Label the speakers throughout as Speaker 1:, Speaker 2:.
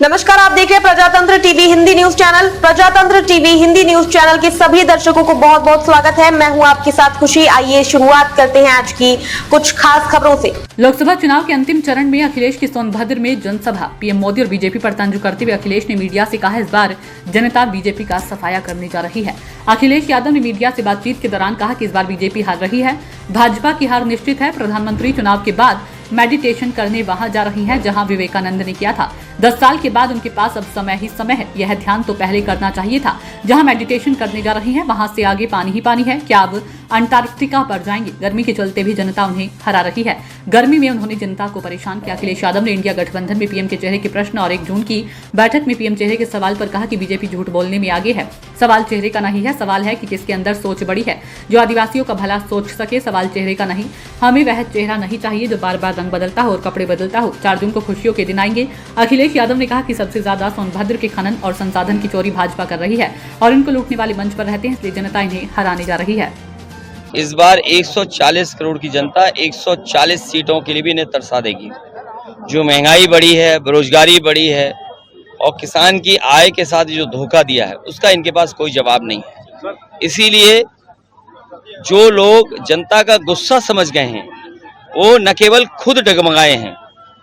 Speaker 1: नमस्कार, आप देख रहे हैं प्रजातंत्र टीवी हिंदी न्यूज चैनल। प्रजातंत्र टीवी हिंदी न्यूज चैनल के सभी दर्शकों को बहुत बहुत स्वागत है। मैं हूं आपके साथ खुशी। आइए शुरुआत करते हैं आज की कुछ खास खबरों से।
Speaker 2: लोकसभा चुनाव के अंतिम चरण में अखिलेश की सोनभद्र में जनसभा। पीएम मोदी और बीजेपी पर तंज करते हुए अखिलेश ने मीडिया से कहा, इस बार जनता बीजेपी का सफाया करने जा रही है। अखिलेश यादव ने मीडिया से बातचीत के दौरान कहा कि इस बार बीजेपी हार रही है, भाजपा की हार निश्चित है। प्रधानमंत्री चुनाव के बाद मेडिटेशन करने वहां जा रही हैं जहां विवेकानंद ने किया था। 10 साल के बाद उनके पास अब समय ही समय है। यह ध्यान तो पहले करना चाहिए था। जहां मेडिटेशन करने जा रही हैं वहां से आगे पानी ही पानी है। क्या अब अंटार्कटिका पर जाएंगे? गर्मी के चलते भी जनता उन्हें हरा रही है। गर्मी में उन्होंने जनता को परेशान किया। अखिलेश यादव ने इंडिया गठबंधन में पीएम के चेहरे के प्रश्न और 1 जून की बैठक में पीएम चेहरे के सवाल पर कहा कि बीजेपी झूठ बोलने में आगे है। सवाल चेहरे का नहीं है, सवाल है कि किसके अंदर सोच बड़ी है जो आदिवासियों का भला सोच सके। सवाल चेहरे का नहीं, हमें वह चेहरा नहीं चाहिए जो बार बार रंग बदलता हो और कपड़े बदलता हो। 4 जून को खुशियों के दिन आएंगे। अखिलेश यादव ने कहा कि सबसे ज्यादा सोनभद्र के खनन और संसाधन की चोरी भाजपा कर रही है और इनको लूटने वाले मंच पर रहते हैं, इसलिए जनता इन्हें हराने जा रही है।
Speaker 3: इस बार 140 करोड़ की जनता 140 सीटों के लिए भी इन्हें तरसा देगी। जो महंगाई बढ़ी है, बेरोजगारी बढ़ी है और किसान की आय के साथ जो धोखा दिया है उसका इनके पास कोई जवाब नहीं है। इसीलिए जो लोग जनता का गुस्सा समझ गए हैं वो न केवल खुद डगमगाए हैं,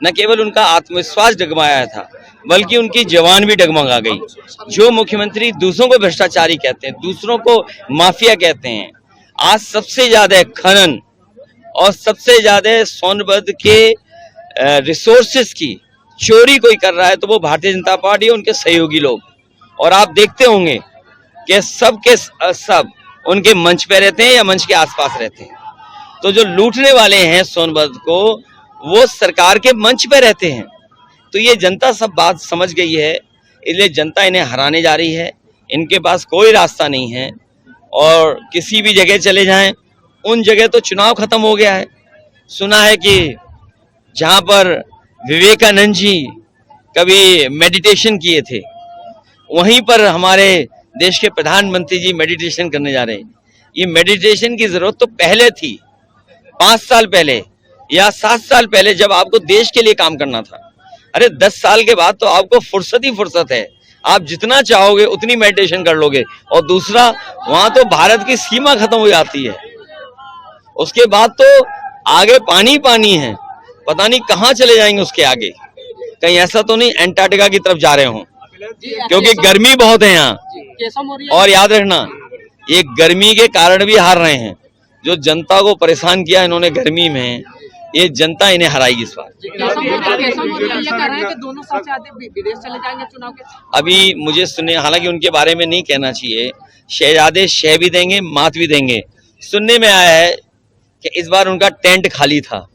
Speaker 3: न केवल उनका आत्मविश्वास डगमगाया था, बल्कि उनकी जवान भी डगमगा गई। जो मुख्यमंत्री दूसरों को भ्रष्टाचारी कहते हैं, दूसरों को माफिया कहते हैं, आज सबसे ज्यादा खनन और सबसे ज्यादा सोनभद्र के रिसोर्सेज की चोरी कोई कर रहा है तो वो भारतीय जनता पार्टी है, उनके सहयोगी लोग। और आप देखते होंगे कि सब के सब उनके मंच पे रहते हैं या मंच के आसपास रहते हैं। तो जो लूटने वाले हैं सोनभद्र को, वो सरकार के मंच पे रहते हैं। तो ये जनता सब बात समझ गई है, इसलिए जनता इन्हें हराने जा रही है। इनके पास कोई रास्ता नहीं है और किसी भी जगह चले जाएं, उन जगह तो चुनाव खत्म हो गया है। सुना है कि जहां पर विवेकानंद जी कभी मेडिटेशन किए थे, वहीं पर हमारे देश के प्रधानमंत्री जी मेडिटेशन करने जा रहे हैं। ये मेडिटेशन की जरूरत तो पहले थी, 5 साल पहले या 7 साल पहले, जब आपको देश के लिए काम करना था। अरे 10 साल के बाद तो आपको फुर्सत ही फुर्सत है, आप जितना चाहोगे उतनी मेडिटेशन कर लोगे। और दूसरा, वहां तो भारत की सीमा खत्म हो जाती है, उसके बाद तो आगे पानी पानी है, पता नहीं कहां चले जाएंगे उसके आगे। कहीं ऐसा तो नहीं अंटार्कटिका की तरफ जा रहे हो, क्योंकि गर्मी बहुत है यहाँ। और याद रखना, ये गर्मी के कारण भी हार रहे हैं। जो जनता को परेशान किया इन्होंने गर्मी में, ये जनता इन्हें हराएगी इस बार। अभी मुझे सुनने, हालांकि उनके बारे में नहीं कहना चाहिए, शहजादे शह भी देंगे, मात भी देंगे। सुनने में आया है कि इस बार उनका टेंट खाली था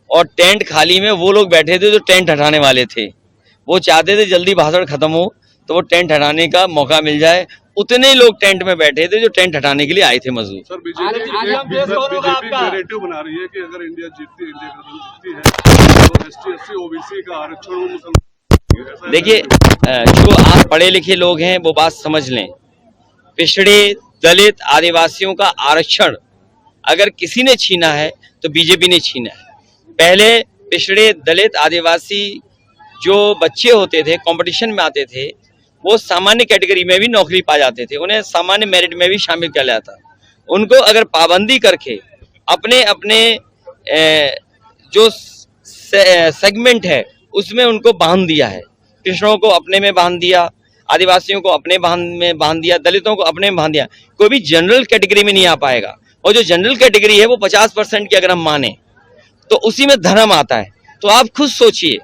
Speaker 3: और टेंट खाली में वो लोग बैठे थे जो टेंट हटाने वाले थे। वो चाहते थे जल्दी भाषण खत्म हो तो वो टेंट हटाने का मौका मिल जाए। उतने ही लोग टेंट में बैठे थे जो टेंट हटाने के लिए आए थे मजदूर।
Speaker 4: सर, बीजेपी नैरेटिव बना रही है कि अगर इंडिया जीतती है तो ST/SC OBC का आरक्षण।
Speaker 3: देखिए, जो आप पढ़े लिखे लोग हैं वो बात समझ लें, पिछड़े दलित आदिवासियों का आरक्षण अगर किसी ने छीना है तो बीजेपी ने छीना है। पहले पिछड़े दलित आदिवासी जो बच्चे होते थे, कंपटीशन में आते थे, वो सामान्य कैटेगरी में भी नौकरी पा जाते थे, उन्हें सामान्य मेरिट में भी शामिल किया जाता। उनको अगर पाबंदी करके अपने अपने जो सेगमेंट है उसमें उनको बांध दिया है। पिछड़ों को अपने में बांध दिया, आदिवासियों को अपने में बांध दिया, दलितों को अपने में बांध दिया। कोई भी जनरल कैटेगरी में नहीं आ पाएगा। और जो जनरल कैटेगरी है वो 50% की अगर हम माने तो उसी में धर्म आता है। तो आप खुद सोचिए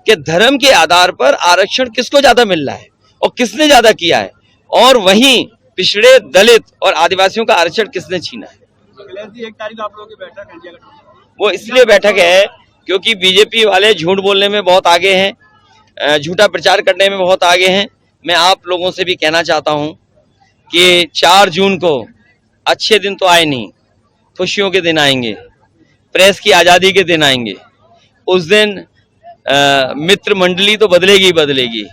Speaker 3: कि धर्म के आधार पर आरक्षण किसको ज्यादा मिल रहा है और किसने ज्यादा किया है, और वहीं पिछड़े दलित और आदिवासियों का आरक्षण किसने छीना है।
Speaker 4: 1 तारीख आप लोगों की बैठक,
Speaker 3: वो इसलिए बैठक है क्योंकि बीजेपी वाले झूठ बोलने में बहुत आगे हैं, झूठा प्रचार करने में बहुत आगे हैं। मैं आप लोगों से भी कहना चाहता हूं कि 4 जून को अच्छे दिन तो आए नहीं, खुशियों के दिन आएंगे, प्रेस की आजादी के दिन आएंगे। उस दिन मित्र मंडली तो बदलेगी ही बदलेगी,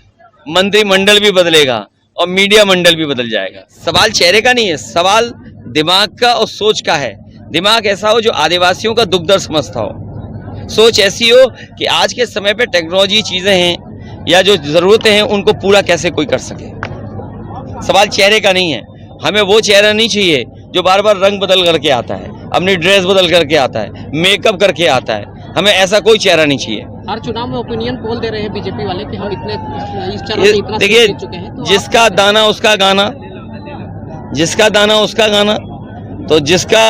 Speaker 3: मंत्रिमंडल भी बदलेगा और मीडिया मंडल भी बदल जाएगा। सवाल चेहरे का नहीं है, सवाल दिमाग का और सोच का है। दिमाग ऐसा हो जो आदिवासियों का दुख दर्द समझता हो, सोच ऐसी हो कि आज के समय पे टेक्नोलॉजी चीजें हैं, या जो ज़रूरतें हैं उनको पूरा कैसे कोई कर सके। सवाल चेहरे का नहीं है, हमें वो चेहरा नहीं चाहिए जो बार बार रंग बदल करके आता है, अपनी ड्रेस बदल करके आता है, मेकअप करके आता है। हमें ऐसा कोई चेहरा नहीं चाहिए।
Speaker 5: हर चुनाव में ओपिनियन पोल दे रहे हैं बीजेपी वाले कि हम इतने इस चरण से इतना
Speaker 3: देखिए,
Speaker 5: जीत चुके हैं, तो
Speaker 3: जिसका दाना उसका गाना, जिसका दाना उसका गाना। तो जिसका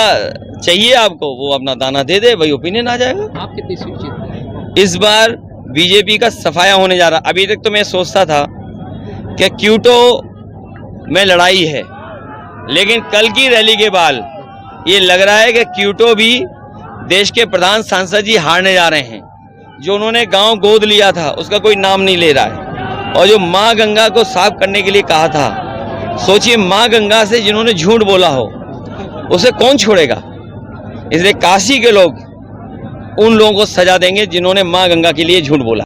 Speaker 3: चाहिए आपको वो अपना दाना दे दे, वही ओपिनियन आ जाएगा।
Speaker 5: आप कितनी सीट जीत रहे हैं?
Speaker 3: इस बार बीजेपी का सफाया होने जा रहा। अभी तक तो मैं सोचता था कि क्यूटो में लड़ाई है, लेकिन कल की रैली के बाद ये लग रहा है कि क्यूटो भी देश के प्रधान सांसद जी हारने जा रहे हैं। जो उन्होंने गांव गोद लिया था उसका कोई नाम नहीं ले रहा है, और जो माँ गंगा को साफ करने के लिए कहा था, सोचिए माँ गंगा से जिन्होंने झूठ बोला हो उसे कौन छोड़ेगा। इसलिए काशी के लोग उन लोगों को सजा देंगे जिन्होंने माँ गंगा के लिए झूठ बोला।